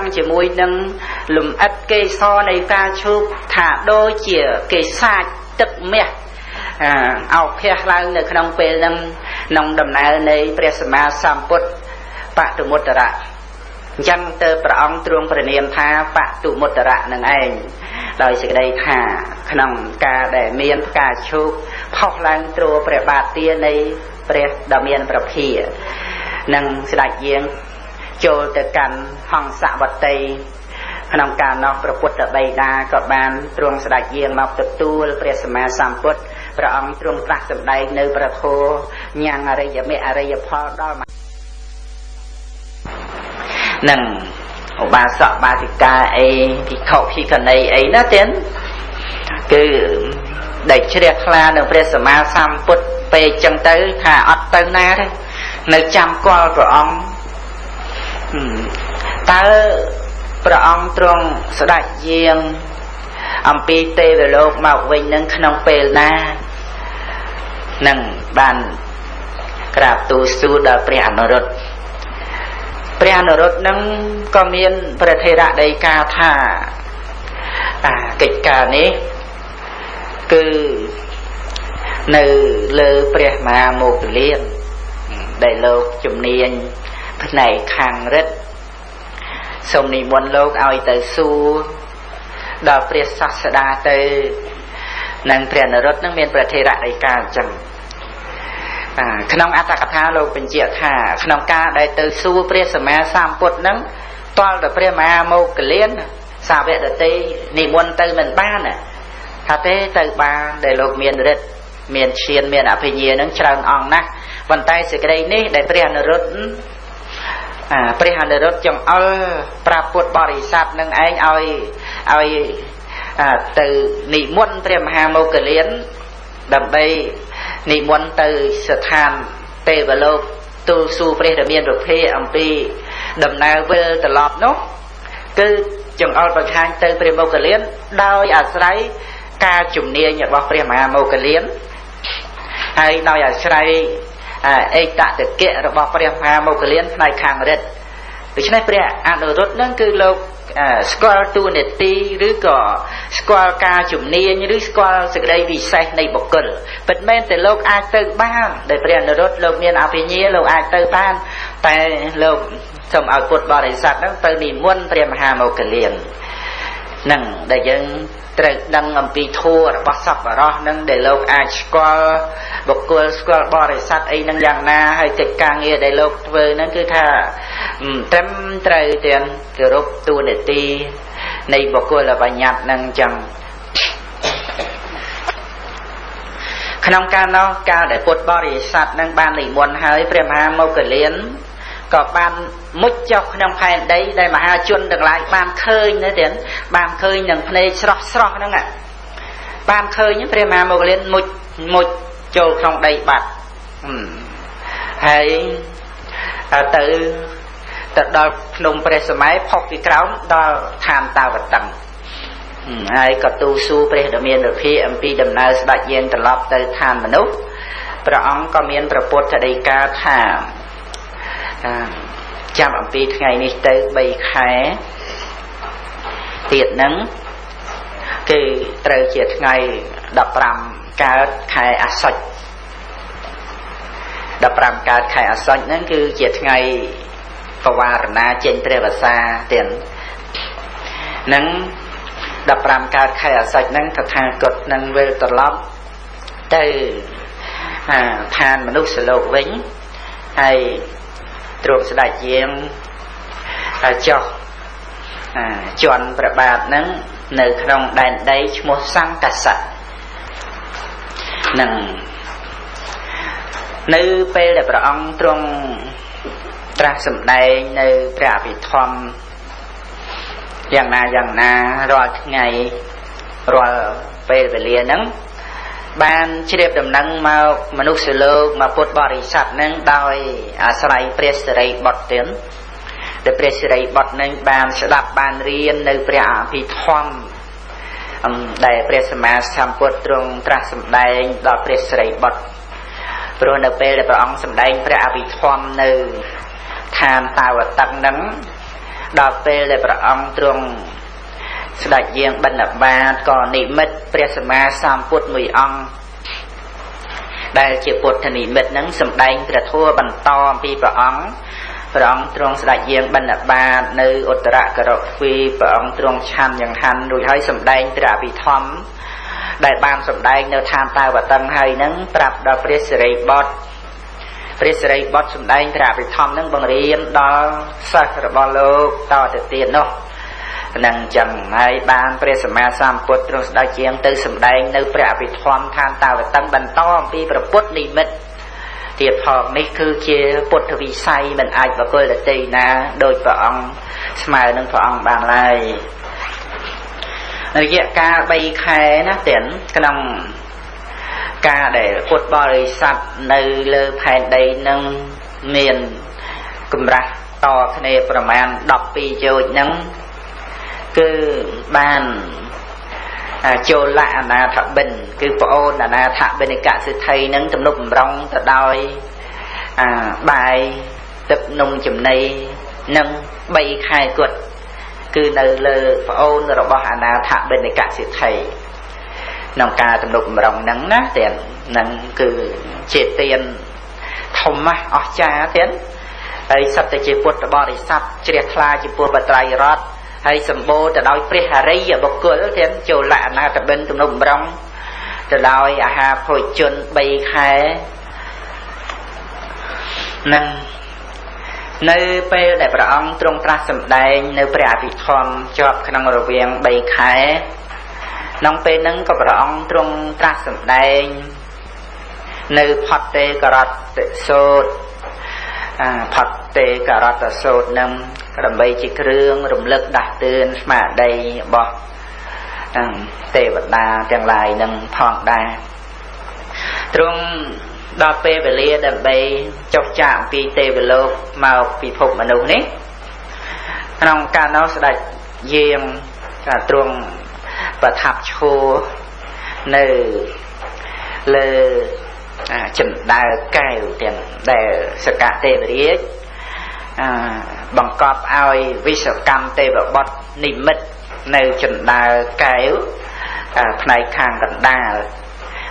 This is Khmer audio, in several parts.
ងជាមួយនឹងលំអិតកេសរនៃផ្កាឈូកថាដូចជាគេសាចទឹកមាសអោភះឡើងនៅក្នុងពេលហ្នឹងក្នុងដំណើរនៃព្រះសម្មាសម្ពុទ្ធបតុមុត្តរៈអញ្ចឹងទៅព្រះអង្គទ្រង់ប្រណិមថាបតុមុត្តរៈនឹងឯងដោយសេចក្តីថាក្នុងការដែលមានផ្កាឈូកផុសឡើងទ្រព្រះបាទទានៃព្រះដ៏មានប្រភានឹងស្ដេចយាងចូលទៅកាន់ហង្សវតីក្នុងការនោះព្រះពុទ្ធបិតាក៏បានទ្រង់ស្ដេចយាងមកទទួលព្រះសម្មាសម្ពុទ្ធព្រះអង្គទ្រង់ត្រាស់សម្ដែងនៅព្រះធម៌ញ៉ាំងអរិយមេអរិយផលដល់នឹងឧបាសកបាសិកាអីភិក្ខុភិក្ខុនីអីណាទៀតគឺដែលជ្រះថ្លានឹងព្រះសម្មាសម្ពុទ្ធពេលចឹងទៅថាអត់ទៅណាទេនៅចាំគាល់ព្រះអង្គតើព្រះអង្គទ្រង់ស្ដេចយាងអំពីទេវលោកមកវិញនឹងក្នុងពេលណានឹងបានក្រាបទូលសួរដល់ព្រះអនុរុទ្ធព្រះអនុរុទ្ធនឹងក៏មានព្រះថេរដីកាថាកិច្ចការនេះគឺនៅលើព្រះមហាមោគលានដែលលោកជំនាញផ្នែកខាងរិទ្ធសូមនិមន្តលោកឲ្យទៅសួរដល់ព្រះសាស្តាទៅនឹងព្រះអនុរុទ្ធនឹងមានព្រះថេរដីកាអញ្ចឹងក្នុងអត្ថកថាលោកបញ្ជាក់ថាក្នុងការដែលទៅសួរព្រះសម្មាសម្ពុទ្ធនឹងតលតែព្រះមហាមោគលានសាវកដទៃនិមន្តទៅមិនបានថាទេទៅបានដែលលោកមានរិទ្ធមានឈានមានអភិញ្ញានឹងច្រើនអង្គណាស់ប៉ុន្តែសេចក្តីនេះដែលព្រះអនុរុទ្ធចង្អុលប្រាប់ពុទ្ធបរិស័ទនឹងឯងឲ្យទៅនិមន្តព្រះមហាមោគលានដើម្បីនិមន្តទៅស្ថានទេវលោកទូលសួរព្រះរាមាប្រភេអំពីដំណើរវិលត្រឡប់នោះគឺចង្អុលបង្ហាញទៅព្រះមោគលានដោយអាស្រ័យការជំនាញរបស់ព្រះមហាមោគលានហើយដោយអាស្រ័យអេតតកិច្ចរបស់ព្រះមហាមោគលានផ្នែកខាងរិទ្ធដូច្នេះព្រះអនុរុទ្ធនឹងគឺលោកស្គាល់ទូនាទីឬក៏ស្គាល់ការជំនាញឬស្គាល់សេចក្តីពិសេសនៃបុគ្គលពិតមែនតែលោកអាចទៅបានដែលព្រះអនុរុទ្ធលោកមានអភិញ្ញាលោកអាចទៅបានតែលោកសូមឲ្យពុទ្ធបរិស័ទនឹងទៅនិមន្តព្រះមហាមោគលាននឹងដែលយើងត្រូវដឹងអំពីធម៌របស់សប្បុរសនឹងដែលលោកអាចស្គាល់បុគ្គលស្គាល់បរិស័ទអីនឹងយ៉ាងណាហើយកិច្ចការងារដែលលោកធ្វើនឹងគឺថាត្រឹមត្រូវទាំងគោរពទូនាទីនៃបុគ្គលបញ្ញត្តិនឹងចឹងក្នុងការនោះកាលដែលពុទ្ធបរិស័ទនឹងបាននិមន្តហើយព្រះមហាមោគលានក៏បានមុជចុះក្នុងផែនដីដែលមហាជនទាំងឡាយបានឃើញទៅទៀតបានឃើញនឹងភ្នែកស្រស់ហ្នឹងបានឃើញព្រះមហាមោគលានមុជចូលក្នុងដីបាត់ហើយទៅដល់ភ្នំព្រះសម័យផុសពីក្រោមដល់ឋានតាវតឹងហើយក៏ទូលសួរព្រះដ៏មានរិទ្ធិអំពីដំណើរស្ដេចយាងត្រឡប់ទៅឋានមនុស្សព្រះអង្គក៏មានប្រពុតដីកាថាចាំអំពីថ្ងៃនេះទៅ3ខែទៀតហ្នឹងគឺត្រូវជាថ្ងៃ15កើតខែអាសត់15កើតខែអាសត់ហ្នឹងគឺជាថ្ងៃបវារណាចេញព្រះវស្សាទៀតហ្នឹង15កើតខែអាសត់ហ្នឹងតថាគតនឹងវិលត្រឡប់ទៅឋានមនុស្សលោកវិញហើយទ្រង់ស្ដេចយាងចុះជន់ព្រះបាទហ្នឹងនៅក្នុងដែនដីឈ្មោះសង្កសៈនឹងនៅពេលដែលព្រះអង្គទ្រង់ត្រាស់សម្ដែងនៅព្រះអភិធម្មយ៉ាងណារាល់ថ្ងៃរាល់ពេលវេលាហ្នឹងបានជ្រាបដំណឹងមកមនុស្សលោកមកពុទ្ធបរិស័ទនឹងដោយអាស្រ័យព្រះសិរីបុត្រទៀតដែលព្រះសិរីបុត្រនឹងបានស្ដាប់បានរៀននៅព្រះអភិធម្មដែលព្រះសម្មាសម្ពុទ្ធទ្រង់ត្រាស់សម្ដែងដល់ព្រះសិរីបុត្រព្រោះនៅពេលដែលព្រះអង្គសម្ដែងព្រះអភិធម្មនៅឋានតាវតឹងហ្នឹង ដល់ពេលដែលព្រះអង្គទ្រង់ស្ដេចយាងបណ្ឌបាតក៏និមិត្តព្រះសម្មាសម្ពុទ្ធមួយអង្គដែលជាពុទ្ធនិមិត្តនឹងសម្ដែងព្រះធម៌បន្តអំពីព្រះអង្គទ្រង់ស្ដេចយាងបណ្ឌបាតនៅឧត្តរករុទ្វីព្រះអង្គទ្រង់ឆាន់យ៉ាងហាន់រួចហើយសម្ដែងព្រះអភិធម្មដែលបានសម្ដែងនៅឋានតាវតឹងហើយនឹងប្រាប់ដល់ព្រះសិរីបុត្រសម្ដែងព្រះអភិធម្មនឹងបង្រៀនដល់សិស្សរបស់លោកតទៅទៀតនោះនឹងចឹងហើយបានព្រះសម្មាសម្ពុទ្ធទ្រង់ស្ដេចយាងទៅសម្ដែងនៅព្រះអភិធម្មឋានតាវតឹងបន្តអំពីព្រះពុទ្ធនិមិត្តទៀតផងនេះគឺជាពុទ្ធវិស័យមិនអាចបកគលដតីណាដោយព្រះអង្គស្មើនឹងព្រះអង្គបានឡើយរយៈកាល3ខែណាទាំងក្នុងការដែលពុទ្ធបរិស័ទនៅលើផែនដីនឹងមានកម្រាស់តគ្នាប្រមាណ12យោជន៍ហ្នឹងគឺបានចូលអនាថបិណ្ឌគឺប្អូនអនាថបិណ្ឌកសិទ្ធិនឹងទំនុកបំរុងទៅដោយបាយទឹកនំចំណីនឹង3ខែគត់គឺនៅលើប្អូនរបស់អនាថបិណ្ឌកសិទ្ធិក្នុងការទំនុកបំរុងហ្នឹងណាទាំងហ្នឹងគឺជាទានធំណាស់អស្ចារ្យទៀតហើយសត្វតែជាពុទ្ធបរិស័ទជ្រះថ្លាចំពោះបត្រៃរតន៍ហើយសម្បូរទៅដោយព្រះអរិយបុគ្គលទៀតចូលអនាថបិណ្ឌទំនុកបំរុងទៅដោយអាហារភោជន3ខែនឹងនៅពេលដែលព្រះអង្គទ្រង់ត្រាស់សម្ដែងនៅព្រះអភិធម្មជាប់ក្នុងរវាង3ខែក្នុងពេលហ្នឹងក៏ព្រះអង្គទ្រង់ត្រាស់សម្ដែងនៅផតតេករតសូត្រផតតេករតសូត្រនឹងដើម្បីជាគ្រឿងរំលឹកដាស់តឿនស្មារតីរបស់ទេវតាទាំងឡាយនឹងផងដែរទ្រង់ដល់ពេលវេលាដើម្បីចុះចាកអំពីទេវលោកមកពិភពមនុស្សនេះក្នុងកាលនោះស្ដេចយាងទ្រង់ប្រថាប់ឈរនៅលើចណ្ដើរកែវទាំងដែលសកទេវរាជបង្កប់ឲ្យវិស្វកម្មទេវបុត្រនិមិត្តនៅចណ្ដើរកែវផ្នែកខាងកណ្ដាល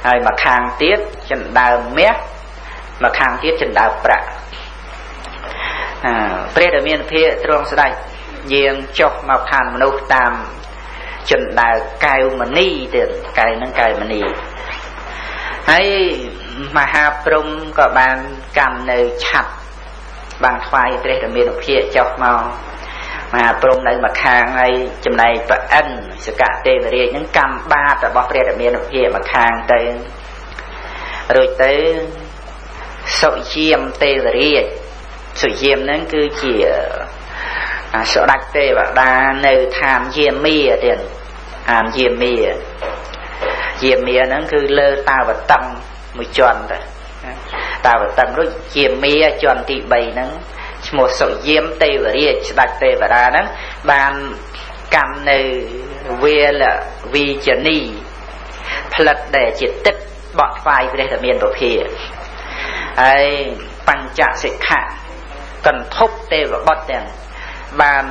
ហើយមកខាងទៀតចណ្ដើរមាសមកខាងទៀតចណ្ដើរប្រាក់ព្រះរាមាភិទ្រង់ស្ដេចយាងចុះមកឋានមនុស្សតាមចណ្ដើរកែវមณีទៀតកែវហ្នឹងកែវមณีហើយមហាព្រំក៏បានកម្មនៅឆាត់បានថ្វាយព្រះរាមាភិចុះមកមហាព្រំនៅម្ខាងហើយចំណែកប្រអិនសកទេវរាជហ្នឹងកម្មបាតរបស់ព្រះរាមាភិម្ខាងទៅរួចទៅសុយាមទេវរាជសុយាមហ្នឹងគឺជាស្ដេចទេវតានៅឋានយាមាទៀតឋានយាមាហ្នឹងគឺលើតាវតឹងមួយជាន់ទៅតាវតឹងរួចយាមាជាន់ទី3ហ្នឹងឈ្មោះសុយាមទេវរាជស្ដេចទេវតាហ្នឹងបានកម្មនៅវាលវិជនីផលិតដែលជាទឹកបក់ថ្វាយព្រះរាមាប្រភាហើយបញ្ចសិក្ខៈកន្ធប់ទេវបុត្រទាំងបាន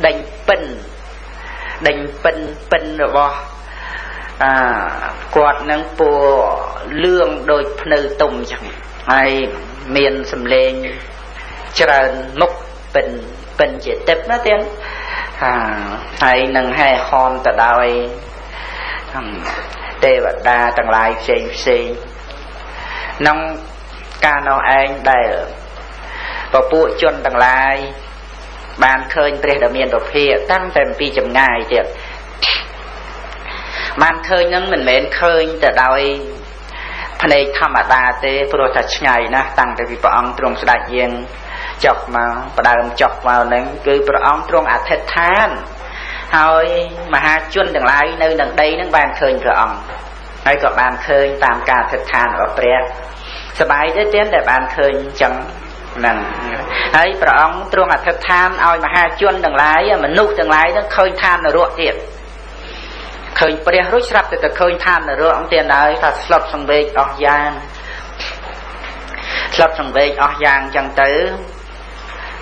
ដេញពិនរបស់គាត់នឹងពណ៌លឿងដូចភ្នៅទុំចឹងហើយមានសម្លេងច្រើនមុខពិនជាទឹកណាទាំងហើយនឹងហែហនទៅដោយទេវតាទាំងឡាយផ្សេងក្នុងការនោះឯងដែលពពួកជនទាំងឡាយបានឃើញព្រះដ៏មានពភាតាំងតែពីចម្ងាយទៀតបានឃើញនឹងមិនមែនឃើញទៅដោយភ្នែកធម្មតាទេព្រោះតែឆ្ងាយណាស់តាំងតែពីព្រះអង្គទ្រង់ស្ដេចយាងចុះមកផ្ដើមចុះមកនឹងគឺព្រះអង្គទ្រង់អធិដ្ឋានហើយមហាជនទាំងឡាយនៅនឹងដីនឹងបានឃើញព្រះអង្គហើយក៏បានឃើញតាមការអធិដ្ឋានរបស់ព្រះសប្បាយទេទៀតដែលបានឃើញចឹងហ្នឹងហើយព្រះអង្គទ្រង់អធិដ្ឋានឲ្យមហាជនទាំងឡាយមនុស្សទាំងឡាយនឹងឃើញឋាននរកទៀតឃើញព្រះរួចស្រាប់តែឃើញឋាននរកទៀតហើយថាស្លុតសង្វេគអស់យ៉ាងចឹងទៅ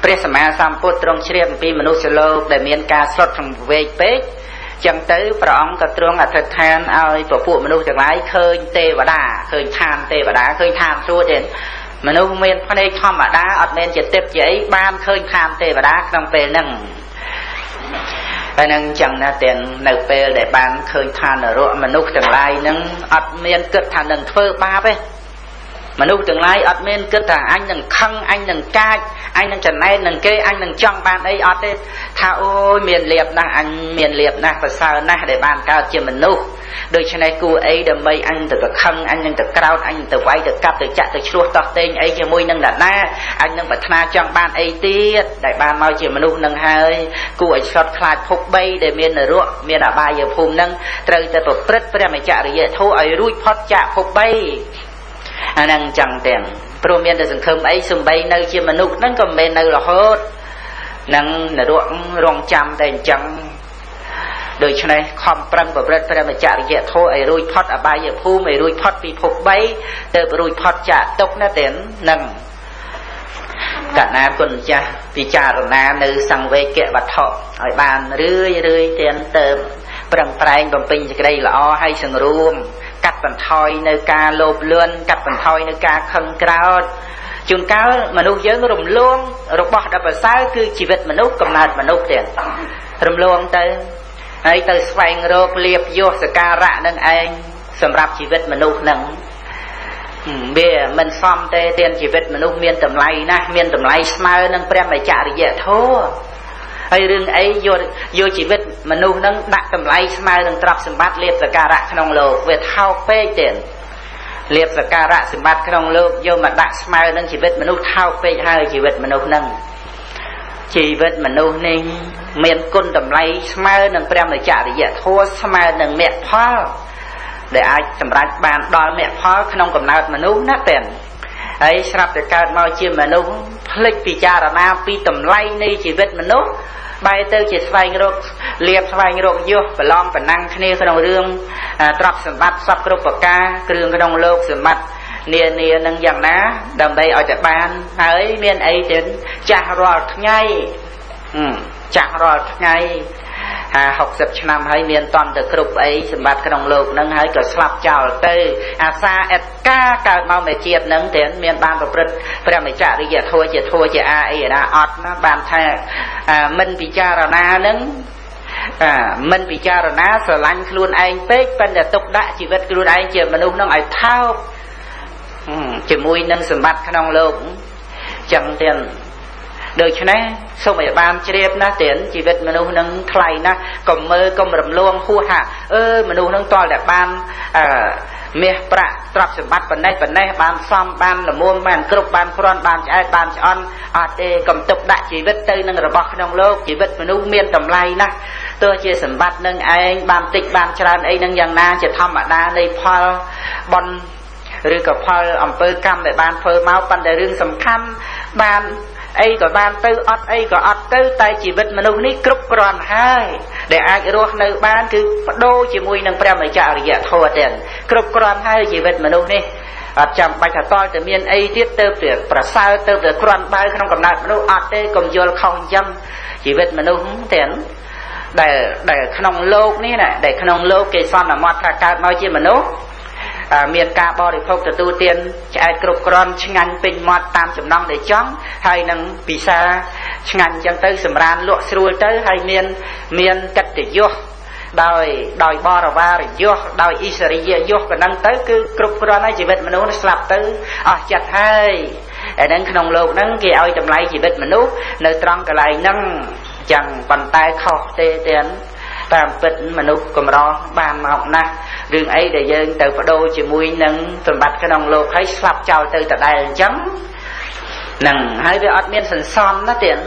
ព្រះសម្មាសម្ពុទ្ធទ្រង់ជ្រាបអំពីមនុស្សលោកដែលមានការស្លុតក្នុងវែកពេកចឹងទៅព្រះអង្គក៏ទ្រង់អធិដ្ឋានឲ្យពួកមនុស្សទាំងឡាយឃើញទេវតាឃើញឋានទេវតាឃើញឋានសួគ៌ទេមនុស្សមានភ្នែកធម្មតាអត់មានចិត្តជាអីបានឃើញឋានទេវតាក្នុងពេលហ្នឹងហើយនឹងចឹងណាទាំងនៅពេលដែលបានឃើញឋាននរកមនុស្សទាំងឡាយហ្នឹងអត់មានគិតថានឹងធ្វើបាបទេមនុស្សទាំងឡាយអត់មានគិតថាអញនឹងខឹងអញនឹងកាចអញនឹងចំណែននឹងគេអញនឹងចង់បានអីអត់ទេថាអូយមានលៀបណាស់អញមានលៀបណាស់ប្រសើរណាស់ដែលបានកើតជាមនុស្សដូច្នេះគួរអីដើម្បីអញទៅខឹងអញនឹងទៅក្រោតអញទៅវាយទៅកាប់ទៅចាក់ទៅឆ្លោះតោះតេងអីជាមួយនឹងអ្នកណាអញនឹងប្រាថ្នាចង់បានអីទៀតដែលបានមកជាមនុស្សនឹងហើយគួរឲ្យឆ្លត់ខ្លាចភព3ដែលមាននរកមានអបាយភូមិនឹងត្រូវតែប្រព្រឹត្តព្រះមច្ចរិយធម៌ឲ្យរួចផុតចាកភព3អានឹងចឹងទាំងព្រោះមានតែសង្ឃឹមអីសំបីនៅជាមនុស្សហ្នឹងក៏មិនមែននៅរហូតនឹងនរករងចាំតែអញ្ចឹងដូច្នេះខំប្រឹងប្រព្រឹត្តព្រះមច្ចរិយធម៌ឲ្យរួចផុតអបាយភូមិឲ្យរួចផុតពីភព3ទៅរួចផុតចាកទុក្ខណាទាំងនឹងកណាគុណចាស់ពិចារណានៅសង្វេគវត្ថុឲ្យបានរឿយទាំងទៅប្រឹងប្រែងបំពេញសេចក្តីល្អឲ្យសង្រួមកាត់បន្ថយនៅការលោភលន់កាត់បន្ថយនៅការខឹងក្រោធជួនកាលមនុស្សយើងរំលងរបស់ដ៏ប្រសើរគឺជីវិតមនុស្សកំណើតមនុស្សទៀតរំលងទៅហើយទៅស្វែងរកលៀបយសសការៈនឹងឯងសម្រាប់ជីវិតមនុស្សនឹងវាមិនសមទេទាំងជីវិតមនុស្សមានតម្លៃណាស់មានតម្លៃស្មើនឹងព្រះមច្ចរិយធម៌ហើយរឿងអីយកជីវិតមនុស្សនឹងដាក់តម្លៃស្មើនឹងទ្រព្យសម្បត្តិលៀបសការៈក្នុងលោកវាថោកពេកទៀតលៀបសការៈសម្បត្តិក្នុងលោកយកមកដាក់ស្មើនឹងជីវិតមនុស្សថោកពេកហើយជីវិតមនុស្សនឹងជីវិតមនុស្សនេះមានគុណតម្លៃស្មើនឹងព្រះមច្ចរិយធម៌ស្មើនឹងមគ្គផលដែលអាចសម្រេចបានដល់មគ្គផលក្នុងកំណើតមនុស្សណាទាំងហើយស្រាប់តែកើតមកជាមនុស្សភ្លេចពិចារណាពីតម្លៃនៃជីវិតមនុស្សបែរទៅជាស្វែងរកលៀបស្វែងរកយសប្រឡំប្រណាំងគ្នាក្នុងរឿងទ្រព្យសម្បត្តិសពគ្រប់ប្រការគ្រឿងក្នុងលោកសម្បត្តិនានានឹងយ៉ាងណាដើម្បីឲ្យតែបានហើយមានអីទៀតចាស់រាល់ថ្ងៃចាស់រាល់ថ្ងៃ60ឆ្នាំហើយមានតន់ទៅគ្រប់អីសម្បត្តិក្នុងលោកហ្នឹងហើយក៏ស្លាប់ចោលទៅអាសាអិតកាកើតមកមេជាតិហ្នឹងទាំងមានបានប្រព្រឹត្តព្រះមច្ចរិយធម៌ជាធម៌ជាអីណាអត់ណាបានថាមិនពិចារណាហ្នឹងមិនពិចារណាស្រឡាញ់ខ្លួនឯងពេកប៉ុន្តែទុកដាក់ជីវិតខ្លួនឯងជាមនុស្សហ្នឹងឲ្យថោកជាមួយនឹងសម្បត្តិក្នុងលោកចឹងទាំងដូច្នេះសូមឲ្យបានជ្រាបណាទៀតជីវិតមនុស្សនឹងថ្លៃណាស់កុំមើលកុំរំលងហួសថាមនុស្សនឹងតលតែបានមាសប្រាក់ទ្រព្យសម្បត្តិប៉ុណ្ណេះបានសំបានល្មមបានគ្រប់បានគ្រាន់បានឆ្អែតបានឆ្អន់អត់ទេកុំទុកដាក់ជីវិតទៅនឹងរបស់ក្នុងលោកជីវិតមនុស្សមានតម្លៃណាស់ទោះជាសម្បត្តិនឹងឯងបានតិចបានច្រើនអីនឹងយ៉ាងណាជាធម្មតានៃផលបុណ្យឬក៏ផលអំពើកម្មដែលបានធ្វើមកប៉ុន្តែរឿងសំខាន់បានអីក៏បានទៅអត់អីក៏អត់ទៅតែជីវិតមនុស្សនេះគ្រប់គ្រាន់ហើយដែលអាចរស់នៅបានគឺបដូរជាមួយនឹងព្រះមច្ចរិយធម៌ទៀតគ្រប់គ្រាន់ហើយជីវិតមនុស្សនេះអត់ចាំបាច់ថាតលតែមានអីទៀតទៅតែប្រសើរទៅតែគ្រាន់បើក្នុងកំណើតមនុស្សអត់ទេកុំយល់ខុសអញ្ចឹងជីវិតមនុស្សទៀតដែលក្នុងលោកនេះណាដែលក្នុងលោកគេសន្មតថាកើតមកជាមនុស្សមានការបរិភោគទទួលទានឆ្អែតគ្រប់គ្រាន់ឆ្ងាញ់ពេញមាត់តាមចំណង់ដែលចង់ហើយនឹងពិសាឆ្ងាញ់អញ្ចឹងទៅសម្រានលក់ស្រួលទៅហើយមានកិត្តិយសដោយបរិវារយសដោយអិសរិយយសក៏នឹងទៅគឺគ្រប់គ្រាន់ហើយជីវិតមនុស្សស្លាប់ទៅអស់ចិត្តហើយអានឹងក្នុងលោកហ្នឹងគេឲ្យតម្លៃជីវិតមនុស្សនៅត្រង់កន្លែងហ្នឹងអញ្ចឹងប៉ុន្តែខុសទេទៀតតាមពិតមនុស្សកម្របានមកណាស់រឿងអីដែលយើងទៅបដូរជាមួយនឹងសម្បត្តិក្នុងលោកហើយស្លាប់ចោលទៅដដែលអញ្ចឹងហ្នឹងហើយវាអត់មានសន្សំណាទៀត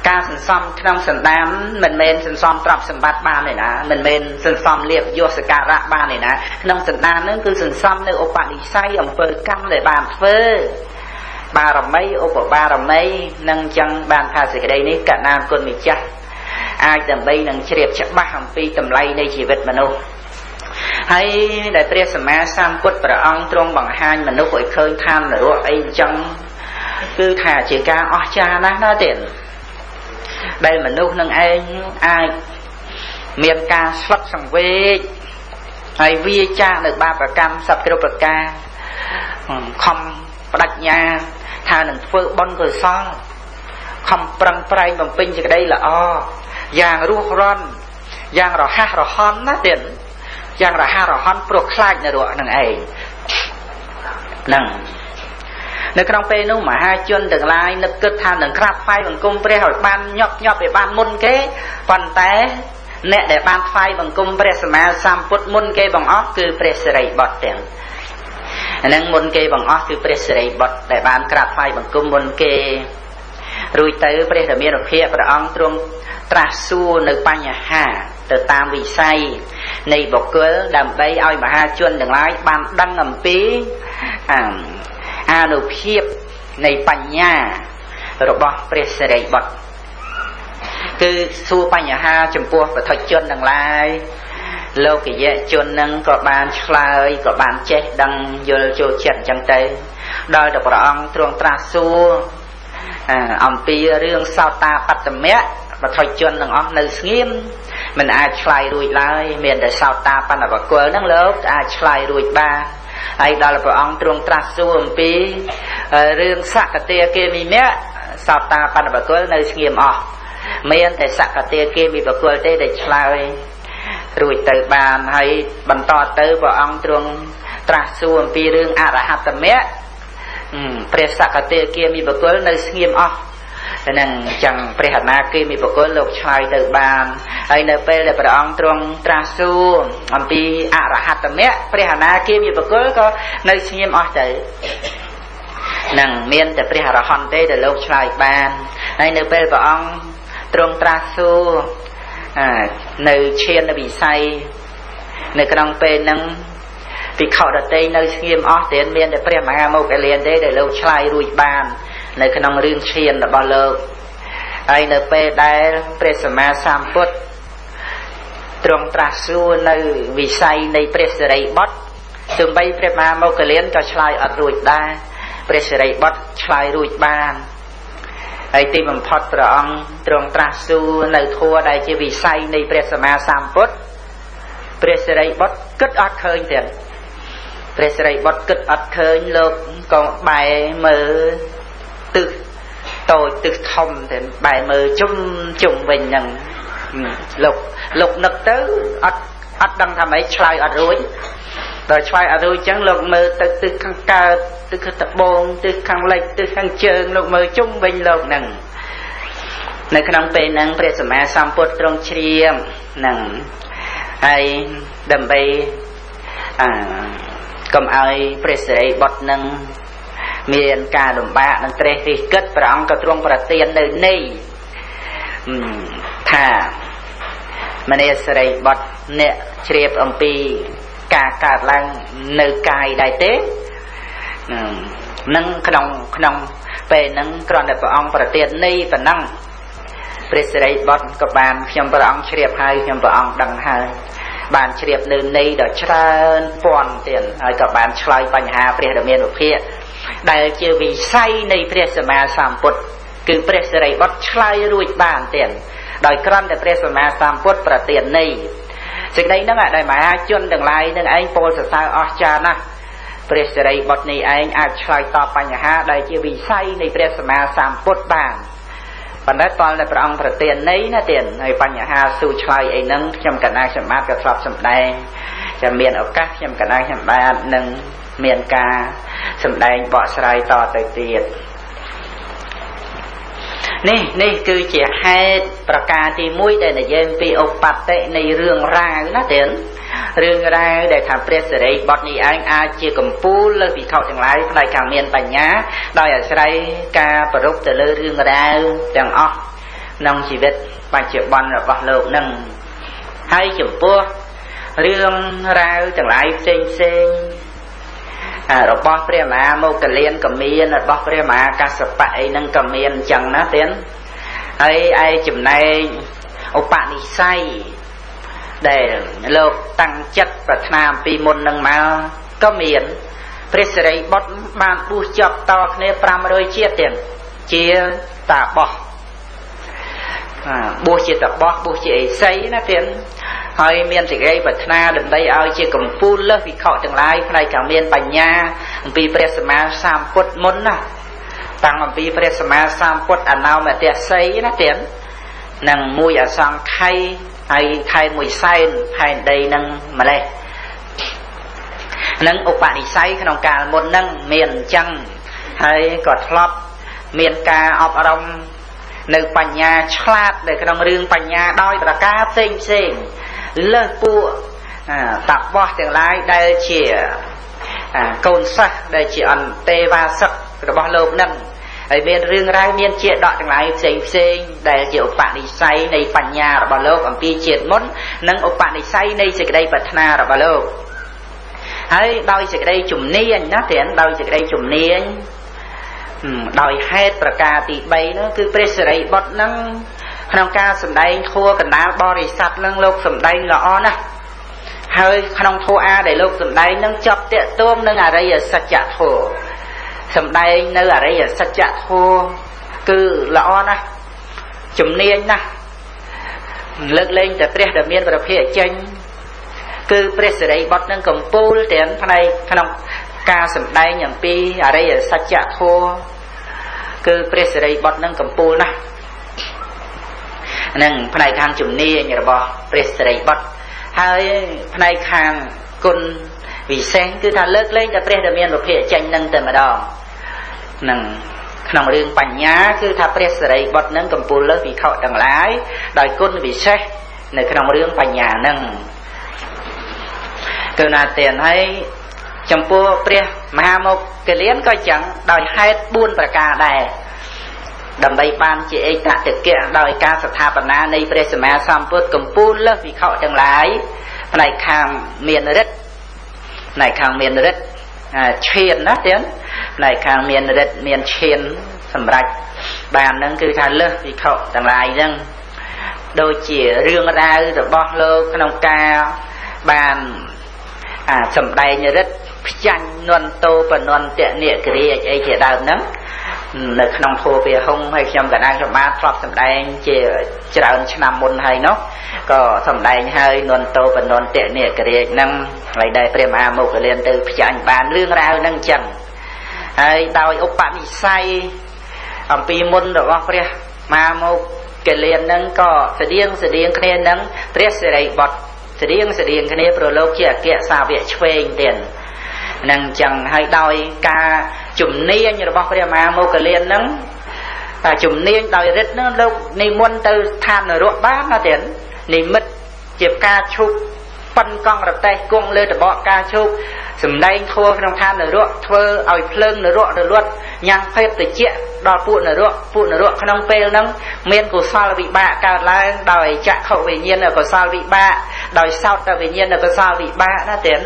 ការសន្សំក្នុងសន្តានមិនមែនសន្សំទ្រព្យសម្បត្តិបានទេណាមិនមែនសន្សំលៀបយសសការៈបានទេណាក្នុងសន្តានហ្នឹងគឺសន្សំនៅឧបនិស្ស័យអំពើកម្មដែលបានធ្វើបារមីឧបបារមីនឹងអញ្ចឹងបានថាសេចក្តីនេះកណាគុណម្ចាស់អាចដើម្បីនឹងជ្រាបច្បាស់អំពីតម្លៃនៃជីវិតមនុស្សហើយដែលព្រះសម្មាសម្ពុទ្ធព្រះអង្គទ្រង់បង្ហាញមនុស្សឲ្យឃើញឋាននរកអីអញ្ចឹង cứ thả chỉ ca ở cha nó tiền đây mà lúc nâng anh ai miền ca xuất sang về ai vi cha được 3 ประการ10 kiloประการkhông đặt nhà thà nâng phơi bon cười son không prang prai bằng pin chỉ đây là o giang ruột ron giang rò ha rò hon ná tiền giang rò ha rò hon pro khai nè rồi nâng ấy nâng nơi trong pe nu mà hai chân đừng lai nực cực than đừng khắp phai bằng cung pre hỏi ban nhọc nhọc để ban môn kế còn té nè để ban phai bằng cung pre sama sam put môn kế bằng óc cứ pre sợi bọt tiền nâng môn kế bằng óc cứ pre sợi bọt để ban khắp phai bằng cung môn kế rồi tới pre là miền phía và ông trung tra su nơi pan nhà hà từ tam vị say này bọc cửa đầm bay oi mà hai chân đừng lai ban đăng ngầm píอานุเพียบในปัญญาระบบเปรียบบทคือสู้ปัญญาจำพวกประทชนดังไรโลกิยะชนนั้นก็บานคลายก็บานเจดังโยโจเจ็ดจังเตยโดยพระองค์ตรวงตราสู้อมปีเรื่องสาวตาปัตตเมะประทชนดังอ๋อในสงิมมันอาจคลายรุยไล่เมียนแต่สาวตาปันแบบเกลือนั่งเลิกอาจคลายรุยบ้าไอ้ดาลพระองค์ตรวงตรัสสู้อมปีเรื่องสักเตียเกมีเนี้ยสาวตาปันแบบเกลือในสงิมอ๋อเมียนแต่สักเตียเกมีแบบเกลือได้คลายรุยเตยบานให้บรรทอเตยพระองค์ตรวงตรัสสู้อมปีเรื่องอรหัตเมะเปรียสักเตียเกมีแบบเกลือในสงิมอ๋อนั่งจังเปรียนาเกมีปกติโลกชายเติบานไอเนเปเลพระองค์ตรวงตราสูอันปีอรหัตเมะเปรียนาเกมีปกติก็ในสงิมอ๋อใจนั่งเมียนแต่เปรียรหันเตแต่โลกชายบานไอเนเปลพระองค์ตรวงตราสูในเชียนในวิสัยในกระดองเป็นนั่งปีเขาดัดเตในสงิมอ๋อเตียนเมียนแต่เปรียมาโมกเลียนเตแต่โลกชายรุยบานในขนมเรื่องเชียนบอลเลิกไอเนเปได้เปรสมาสามพุทธตรงตรัสรู้ในวิสัยในเปรสไรบดถึงไปเปรมาโมกเลียนก็ชลายอัดรุ่ยได้เปรสไรบดชลายรุ่ยบ้านไอที่มันพอดพระองค์ตรงตรัสรู้ในทัวได้จะวิสัยในเปรสมาสามพุทธเปรสไรบดกึศอัดเคยเถียนเปรสไรบดกึศอัดเคยโลกก็ใบมือตึกโตตึกทอมแต่ใบมือจุ่มเป็นอย่างหลกนึกตื้ออัดดังทำให้ชายอัดรุ่ยโดยชายอัดรุ่ยจังหลกมือตึกข้างกาตึกตะบงตึกข้างเล็กตึกข้างเชิงหลกมือจุ่มเป็นหลกหนึ่งในขนมเป็นนังเปรสมาสัมพุทธตรงเชียมหนึ่งไอ้ดำไปกำไอ้เปรสไอบทหนึ่งมีการดมบะนังเตรสิกึศพระองค์กระทรวงประเตียนในนี่ถ้ามเนสไรบดเนี่ยเชียบอมปีกากาลังในกายได้เต้นั่งขนมเป็นนั่งกรอนในพระองค์ประเตียนนี่เป็นนั่งเปรสไรบดกับบานขยมพระองค์เชียบให้ขยมพระองค์ดังให้บานเชียบในนี่ดอกชราปอนเตียนให้กับบานชลายปัญหาเปรียบเมียนอุเพียได้เจอวิสัยในเปรสมาสามพุทธคือเปรสไรบดชลายรุ่ยบานเตียนโดยครั้นแต่เปรสมาสามพุทธประเตียนนี่สิ่งใดนั่งได้หมายจนดังไรนั่งไอ้โพสสาวอจานะเปรสไรบดนี่ไอ้อาจชลายต่อปัญหาได้เจอวิสัยในเปรสมาสามพุทธบานปัญหาตอนในพระองค์ประเตียนนี้นะเตียนในปัญหาสู่ชลายไอ้นั่งจำกันได้สมาร์ทกับสอบสำได้จะเมียนโอกาสจำกันได้จำได้หนึ่งเมียนกาสำแดงเบาะสลายต่อเตียดนี่คือเจียให้ประกาศที่มุ้ยได้ในเย็นปีอกปัดเตในเรื่องราวนะเตียนเรื่องราวได้ทำเปรียบเสด็จบทนี้อันอาเจียกัมพูเลิกปีเขาจังไรในการเมียนปัญญาโดยอาศัยการประรุกแต่เรื่องราวจังอ๋อนองชีวิตปัจจุบันระบบโลกนั่งให้จมพัวเรื่องราวจังไรเซ็งเราบอกเปรียมาโมกเลียนกับเมียนเราบอกเปรียมากาสปะนั่งกับเมียนจังนะเตียนไอ้จุ่มในอุปนิสัยได้โลกตั้งจัดประทานปีมนนั่งมาก็เมียน ព្រះសិរីបុត្របានបួសជាប់តគ្នា500ជាតិទៀតជាតាបោះបួសជាតាបោះបួសជាអេសីណាទៀតហើយមានសេចក្តីប្រាថ្នាដើម្បីឲ្យជាកម្ពូលលើសវិខទាំងឡាយផ្នែកការមានបញ្ញាអំពីព្រះសម្មាសម្ពុទ្ធមុនណាតាំងអំពីព្រះសម្មាសម្ពុទ្ធអនោមតសីណាទៀតនឹងមួយអសង្ខ័យហើយខែមួយសែនផែនដីនឹងម្លេះនឹងឧបនិស្ស័យក្នុងកាលមុននឹងមានអញ្ចឹងហើយក៏ធ្លាប់មានការអប់រំនៅបញ្ញាឆ្លាតនៅក្នុងរឿងបញ្ញាដោយប្រការផ្សេងលើសពួកតាបោះទាំងឡាយដែលជាកូនសិស្សដែលជាអន្តេវាសិករបស់លោកនឹងហើយមានរឿងរ៉ាវមានជាដកទាំងឡាយផ្សេងដែលជាឧបនិស្ស័យនៃបញ្ញារបស់លោកអំពីជាតិមុននិងឧបនិស្ស័យនៃសេចក្តីប្រាថ្នារបស់លោកហើយដោយសេចក្តីជំនាញណាទៀតដោយសេចក្តីជំនាញដោយហេតុប្រការទី3នោះគឺព្រះសិរីបុត្រនឹងក្នុងការសម្ដែងធម៌កណ្ដាលបរិស័ទនឹងលោកសម្ដែងល្អណាស់ហើយក្នុងធម៌អាដែលលោកសម្ដែងនឹងចប់តាក់ទងនឹងអរិយសច្ចធម៌សម្ដែងនៅអរិយសច្ចធម៌គឺល្អណាស់ជំនាញណាស់លើកលែងតែព្រះដែលមានប្រភេទចេញគឺព្រះសិរីបុត្រនឹងកំពូលទាំងផ្នែកក្នុងការសម្ដែងអំពីអរិយសច្ចធម៌គឺព្រះសិរីបុត្រនឹងកំពូលណាស់នឹងផ្នែកខាងជំនាញរបស់ព្រះសិរីបុត្រហើយផ្នែកខាងគុណវិសេសគឺថាលើកលែងតែព្រះដែលមានប្រភេទចេញនឹងតែម្ដងនឹងក្នុងរឿងបញ្ញាគឺថាព្រះសិរីបុត្រនឹងកំពូលលើសវិខទាំងឡាយដោយគុណវិសេសនៅក្នុងរឿងបញ្ញានឹងគឺណាទៀនហើយចំពោះព្រះមហាមុគលានក៏ចឹងដោយហេតុ4ប្រការដែរដើម្បីបានជាឯកតកិៈដោយការស្ថាបនានៃព្រះសម្មាសម្ពុទ្ធកម្ពូលលើសវិខទាំងឡាយផ្នែកខាងមានฤទ្ធិផ្នែកខាងមានฤទ្ធិឈានណាទៀតផ្នែកខាងមានฤទ្ធិមានឈានសម្រាប់បាននឹងគឺថាលើសវិខទាំងឡាយហ្នឹងដូចជារឿងរ៉ាវរបស់លោកក្នុងការបានសម្ដែងฤទ្ធិផ្ចាញ់នន្តោបនន្តនិករាជអីជាដើមហ្នឹងនៅក្នុងធម៌ពហុងហើយខ្ញុំកណ្ដាលខ្ញុំបានធ្លាប់សម្ដែងជាច្រើនឆ្នាំមុនហើយនោះក៏សម្ដែងហើយនន្តោបនន្តនិករាជហ្នឹងហើយដែលព្រះមហាមុគលានទៅផ្ចាញ់បានរឿងរ៉ាវហ្នឹងអញ្ចឹងហើយដោយឧបនិស្ស័យអំពីមុនរបស់ព្រះមហាមុគលានហ្នឹងក៏ស្តៀងគ្នានឹងព្រះសិរីបុត្រស្តៀងគ្នាប្រលោកជាអគ្គសាវកឆ្វេងទៀតនឹងចឹងហើយដោយការជំនាញរបស់ព្រះមហាមុគលានហ្នឹងតែជំនាញដោយរិទ្ធហ្នឹងលោកនិមន្តទៅឋាននរកបានណាទៀតនិមិត្តជាការឈប់ប៉ិនកង់រទេះគង់លើតបកការឈប់សម្ដែងធัวក្នុងឋាននរកធ្វើឲ្យភ្លើងនរករលត់ញ៉ាំងភេទតិចដល់ពួកនរកក្នុងពេលហ្នឹងមានកុសលវិបាកកើតឡើងដោយចក្ខុវិញ្ញាណកុសលវិបាកដោយសោតវិញ្ញាណកុសលវិបាកណាទៀត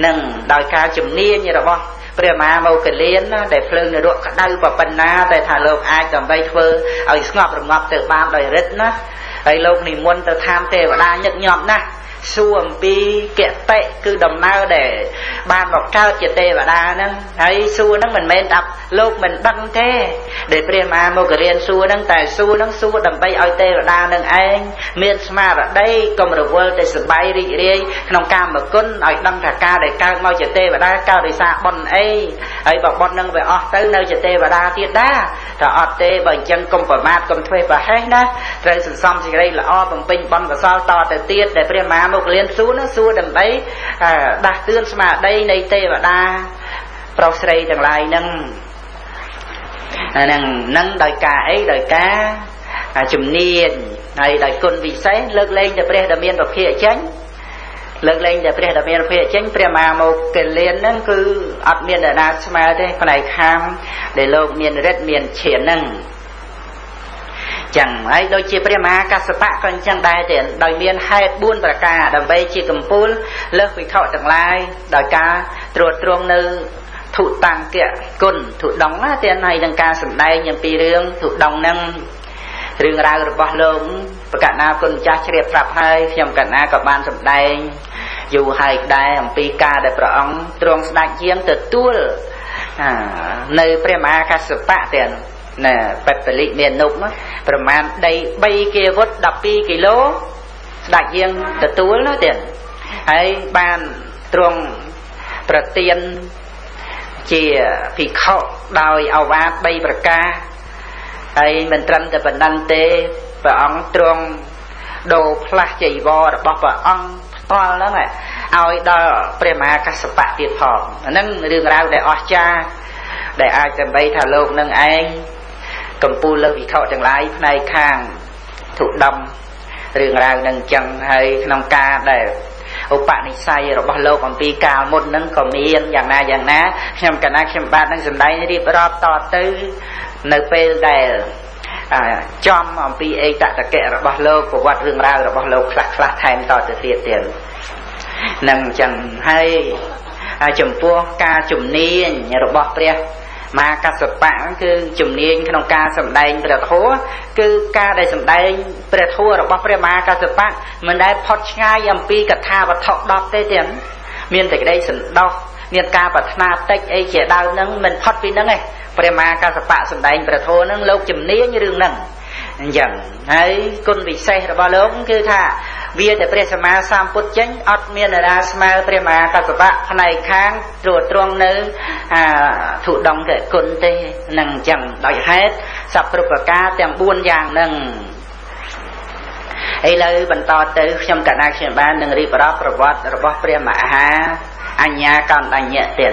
នឹងដោយការជំនាញរបស់ព្រះមហាមុគលានណាដែលភ្លើងនរកក្តៅប៉ុណ្ណាតែថាលោកអាចដើម្បីធ្វើឲ្យស្ងប់រងាប់ទៅបានដោយរិទ្ធណាហើយលោកនិមន្តទៅឋានទេវតាញឹកញាប់ណាស់សួរអំពីកតិគឺដំណើរដែលបានមកកើតជាទេវតាហ្នឹងហើយសួរហ្នឹងមិនមែនថាលោកមិនដឹងទេដែលព្រះមហាមុគលានសួរហ្នឹងតែសួរហ្នឹងសួរដើម្បីឲ្យទេវតានឹងឯងមានស្មារតីកុំរវល់តែសប្បាយរីករាយក្នុងកាមគុណឲ្យដឹងថាការដែលកើតមកជាទេវតាកើតដោយសារបុណ្យអីហើយបើបុណ្យហ្នឹងវាអស់ទៅនៅជាទេវតាទៀតដែរតែអត់ទេបើអញ្ចឹងកុំប្រមាថកុំធ្វេសប្រហែសណាត្រូវសន្សំសេចក្តីល្អបំពេញបុណ្យកុសលតទៅទៀតដែលព្រះមហាមុគលានសួរនឹងសួរដើម្បីដាស់តឿនស្មារតីនៃទេវតាប្រុសស្រីទាំងឡាយហ្នឹងនឹងដោយការអីដោយការជំនាញហើយដោយគុណវិសេសលើកលែងតែព្រះដែលមានប្រភេទចេញព្រះមហាមុគលានហ្នឹងគឺអត់មានអ្នកណាស្មើទេផ្នែកខាងដែលលោកមានฤទ្ធិមានឈានហ្នឹងចឹងហើយដូចជាព្រះមហាកស្សបៈក៏អញ្ចឹងដែរទៀតដោយមានហេតុ4ប្រការដើម្បីជាកម្ពូលលើសវិខទាំងឡាយដោយការត្រួតត្រងនៅធុតង្គៈគុណធុដងណាទៀតហើយនឹងការសម្ដែងអំពីរឿងធុដងហ្នឹងរឿងរ៉ាវរបស់លោកបកណាគុណម្ចាស់ជ្រាបប្រាប់ហើយខ្ញុំកណាក៏បានសម្ដែង dù hay đai ông pi ca để pro ông trong sạch giếng từ tua nơi prema kasapa tiền nè bạch lị miền nục áประมาณ đây bay kia vót đập pi kilo sạch giếng từ tua nó tiền hay ban trongประเตียนជាភិក្ខុដោយអវាទ3ប្រការហើយមិនត្រឹមតែប៉ុណ្ណឹងទេព្រះអង្គទ្រង់ដូរផ្លាស់ចីវររបស់ព្រះអង្គផ្ទាល់ហ្នឹងឲ្យដល់ព្រះមហាកស្សបៈទៀតផងអាហ្នឹងរឿងរ៉ាវដែលអស្ចារ្យដែលអាចដើម្បីថាលោកនឹងឯងកម្ពុជាលើភិក្ខុទាំងឡាយផ្នែកខាងធុដម្មរឿងរ៉ាវនឹងអញ្ចឹងហើយក្នុងការដែលឧបនិស្ស័យរបស់លោកអំពីកាលមុនហ្នឹងក៏មានយ៉ាងណាខ្ញុំកណាខ្ញុំបាទនឹងសម្ដែងរៀបរាប់តទៅនៅពេលដែលចំអំពីអេតតកៈរបស់លោកប្រវត្តិរឿងរ៉ាវរបស់លោកខ្លះថែមតទៅទៀតនឹងអញ្ចឹងហើយចំពោះការជំនាញរបស់ព្រះមហាកស្សបៈគឺជំនាញក្នុងការសម្ដែងព្រះធម៌គឺការដែលសម្ដែងព្រះធម៌របស់ព្រះមហាកស្សបៈមិនដែលផុតឆ្ងាយអំពីកថាវត្ថុ10ទេទៀតមានតែក្តីសន្តោសមានការប្រាថ្នាតិចអីជាដើមហ្នឹងមិនផុតពីហ្នឹងទេព្រះមហាកស្សបៈសម្ដែងព្រះធម៌ហ្នឹងលោកជំនាញរឿងហ្នឹងអញ្ចឹងហើយគុណពិសេសរបស់លោកគឺថាវាតែព្រះសម្មាសម្ពុទ្ធចេញអត់មាននរាស្មើព្រះមហាកស្សបៈផ្នែកខាងត្រួតត្រងនៅធុដង្គគុណទេនឹងអញ្ចឹងដោយហេតុសពគ្រប់ប្រការទាំង4យ៉ាងហ្នឹងឥឡូវបន្តទៅខ្ញុំកណាខ្ញុំបាននឹងរៀបរាប់ប្រវត្តិរបស់ព្រះមហាអញ្ញាកណ្ដញ្ញៈទៀត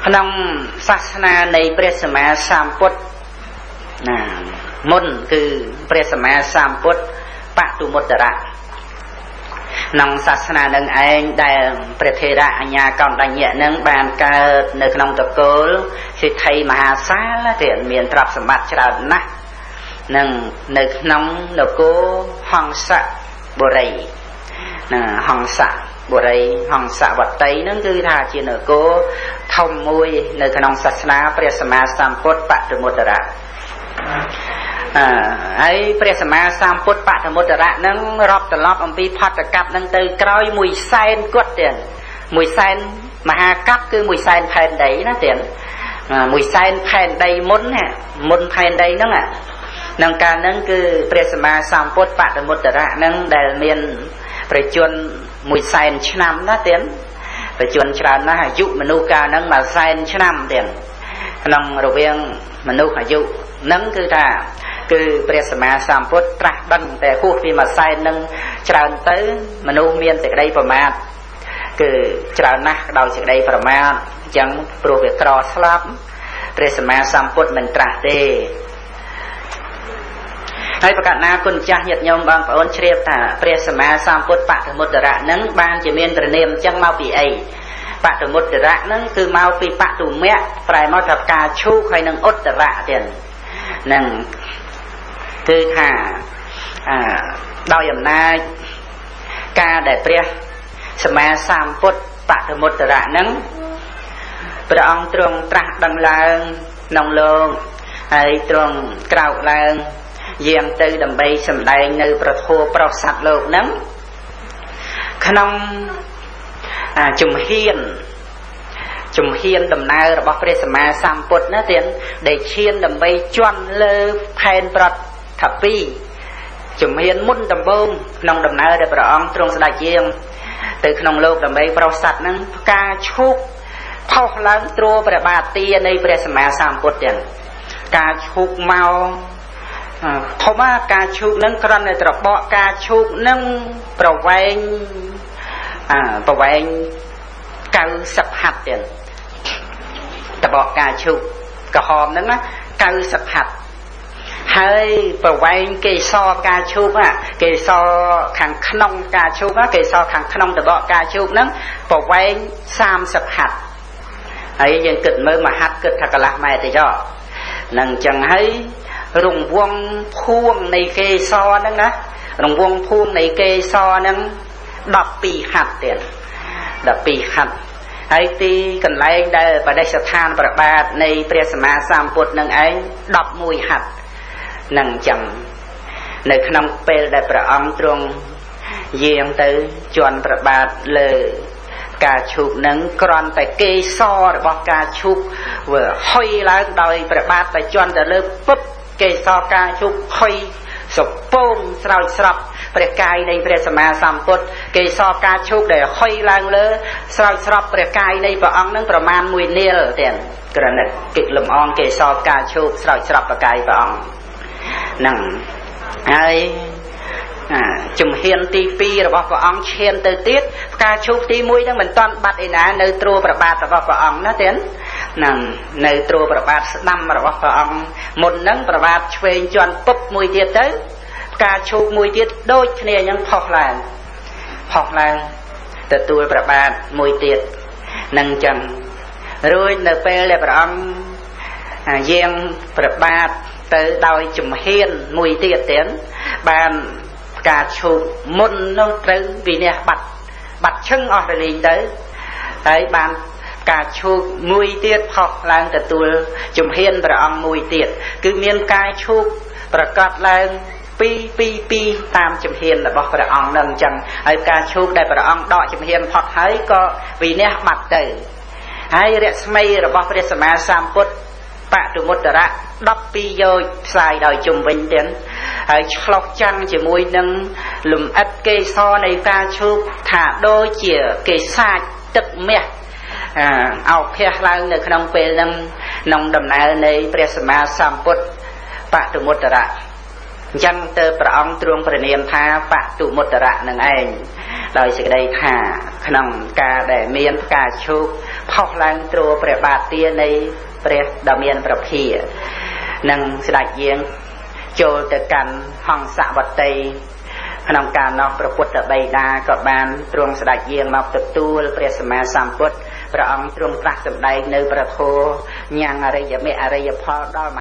ក្នុងសាសនានៃព្រះសម្មាសម្ពុទ្ធណាមុនគឺព្រះសម្មាសម្ពុទ្ធបតុមុត្តរៈក្នុងសាសនានឹងឯងដែលព្រះថេរៈអញ្ញាកណ្ដញ្ញៈនឹងបានកើតនៅក្នុងតកូលសិទ្ធិមហាសាលទៀតមានទ្រព្យសម្បត្តិច្រើនណាស់នឹងនៅក្នុងនគរហង្សបុរីណាហង្សបុរីហង្សវតីនឹងគឺថាជានគរធំមួយនៅក្នុងសាសនាព្រះសម្មាសម្ពុទ្ធបតុមុត្តរៈហើយព្រះសម្មាសម្ពុទ្ធបតុមុត្តរៈនឹងរាប់ត្រឡប់អំពីផតកັບនឹងទៅក្រោយ100,000 គាត់ទៀត100,000មហាកັບគឺ100,000 ផែនដីណាទៀត100,000 ផែនដីមុនផែនដីហ្នឹងក្នុងកាលហ្នឹងគឺព្រះសម្មាសម្ពុទ្ធបតុមុត្តរៈនឹងដែលមានប្រជជន100,000 ឆ្នាំណាទៀតប្រជជនច្រើនណាស់អាយុមនុស្សកាលហ្នឹង100,000 ឆ្នាំទៀតក្នុងរវាងមនុស្សអាយុហ្នឹងគឺថាគឺព្រះសម្មាសម្ពុទ្ធត្រាស់ដឹងតែហួសពី100,000នឹងច្រើនទៅមនុស្សមានសេចក្តីប្រមាទគឺច្រើនណាស់ដោយសេចក្តីប្រមាទអញ្ចឹងព្រោះវាក្រស្លាប់ព្រះសម្មាសម្ពុទ្ធមិនត្រាស់ទេហើយប្រកាសណាគុណចាស់ញាតិញោមបងប្អូនជ្រាបថាព្រះសម្មាសម្ពុទ្ធបតុមុត្តរៈនឹងបានជាមានព្រះនាមអញ្ចឹងមកពីអីបតុមុត្តរៈនឹងគឺមកពីបតុមៈប្រែមកថាផ្កាឈូកហើយនឹងឧត្តរៈទៀតនឹងគឺថាដោយអំណាចការដែលព្រះសម្មាសម្ពុទ្ធបតុមុត្តរៈនឹងព្រះអង្គទ្រង់ត្រាស់ដឹងឡើងក្នុងលោកហើយទ្រង់ក្រោកឡើងយាងទៅដើម្បីសម្ដែងនៅប្រធមប្រស័ព្ទលោកនឹងក្នុងជំហានដំណើររបស់ព្រះសម្មាសម្ពុទ្ធណាទៀតដែលឈានដើម្បីជន់លើផែនប្រតថា2ជំហានមុនដំបូងក្នុងដំណើរដែលព្រះអង្គទ្រង់ស្ដេចយាងទៅក្នុងលោកដើម្បីប្រស័ព្ទនឹងផ្កាឈូកផុសឡើងទ្រព្រះបាទទានៃព្រះសម្មាសម្ពុទ្ធទៀតការឈូកមកធម្មតាការឈូកនឹងគ្រាន់តែត្របកការឈូកនឹងប្រវែង90 ហត្ថទៀតត្របកការឈូកក្រហមហ្នឹងណា90 ហត្ថហើយប្រវែងកេសរការឈូកកេសរខាងក្នុងការឈូកកេសរខាងក្នុងត្របកការឈូកហ្នឹងប្រវែង30 ហត្ថហើយយើងគិតមើលមួយហត្ថគិតថាកន្លះម៉ែត្រទេចុះនឹងអញ្ចឹងហើយរង្វង់ភួងនៃកេសរហ្នឹងណារង្វង់ភួងនៃកេសរហ្នឹង12 ហត្ថទៀត12 ហត្ថហើយទីកន្លែងដែលបដិស្ថានព្រះបាទនៃព្រះសម្មាសម្ពុទ្ធនឹងឯង11 ហត្ថនឹងអញ្ចឹងនៅក្នុងពេលដែលព្រះអង្គទ្រង់ យាងទៅជន់ប្របាទលើការឈូកនឹងគ្រាន់តែគេសរបស់ការឈូកវាហុយឡើងដោយប្របាទតែជន់ទៅលើពុបគេសការឈូកហុយសពងស្រោចស្រពព្រះកាយនៃព្រះសម្មាសម្ពុទ្ធគេសការឈូកដែលហុយឡើងលើស្រោចស្រពព្រះកាយនៃព្រះអង្គនឹងប្រមាណ1នាលទៀតក្រណិតកិច្ចលំអងគេសការឈូកស្រោចស្រពព្រះកាយព្រះអង្គហ្នឹងហើយជំហានទី2របស់ព្រះអង្គឈានទៅទៀតផ្កាឈូកទី1ហ្នឹងមិនតាន់បាត់ឯណានៅត្រួប្របាទរបស់ព្រះអង្គណាទៀតហ្នឹងនៅត្រួប្របាទស្ដាំរបស់ព្រះអង្គមុនហ្នឹងប្របាទឆ្វេងជន់ពុបមួយទៀតទៅផ្កាឈូកមួយទៀតដូចគ្នាអញ្ចឹងផុសឡើងទទួលប្របាទមួយទៀតហ្នឹងអញ្ចឹងរួចនៅពេលដែលព្រះអង្គយាងប្របាទទៅដោយជំហានមួយទៀតទៀតបានការឈូកមុននោះត្រូវវិនិច្ឆ័យបាត់ឈឹងអស់រលីងទៅហើយបានការឈូកមួយទៀតផុសឡើងទទួលជំហានព្រះអង្គមួយទៀតគឺមានការឈូកប្រកាសឡើង2តាមជំហានរបស់ព្រះអង្គនឹងអញ្ចឹងហើយការឈូកដែលព្រះអង្គដកជំហានផុតហើយក៏វិនិច្ឆ័យបាត់ទៅហើយរស្មីរបស់ព្រះសម្មាសម្ពុទ្ធបតុមុត្តរៈ12យោជន៍ផ្សាយដោយជុំវិញទៀតហើយឆ្លុះចាំងជាមួយនឹងលំអិតកេសរនៃការឈូកថាដូចជាគេសាចទឹកមាសអោភះឡើងនៅក្នុងពេលហ្នឹងក្នុងដំណើរនៃព្រះសម្មាសម្ពុទ្ធបតុមុត្តរៈអញ្ចឹងទៅព្រះអង្គទ្រង់ព្រះនាមថាបតុមុត្តរៈនឹងឯងដោយសេចក្តីថាក្នុងការដែលមានផ្កាឈូកផុសឡើងទ្រព្រះបាទទានៃព្រះដ៏មានប្រភានឹងស្ដេចយាងចូលទៅកាន់ហង្សវតី ក្នុងការនោះព្រះពុទ្ធបិតាក៏បានទ្រង់ស្ដេចយាងមកទទួលព្រះសម្មាសម្ពុទ្ធព្រះអង្គទ្រង់ត្រាស់សម្ដែងនៅព្រះធម៌ញ៉ាំងអរិយមេអរិយផលដល់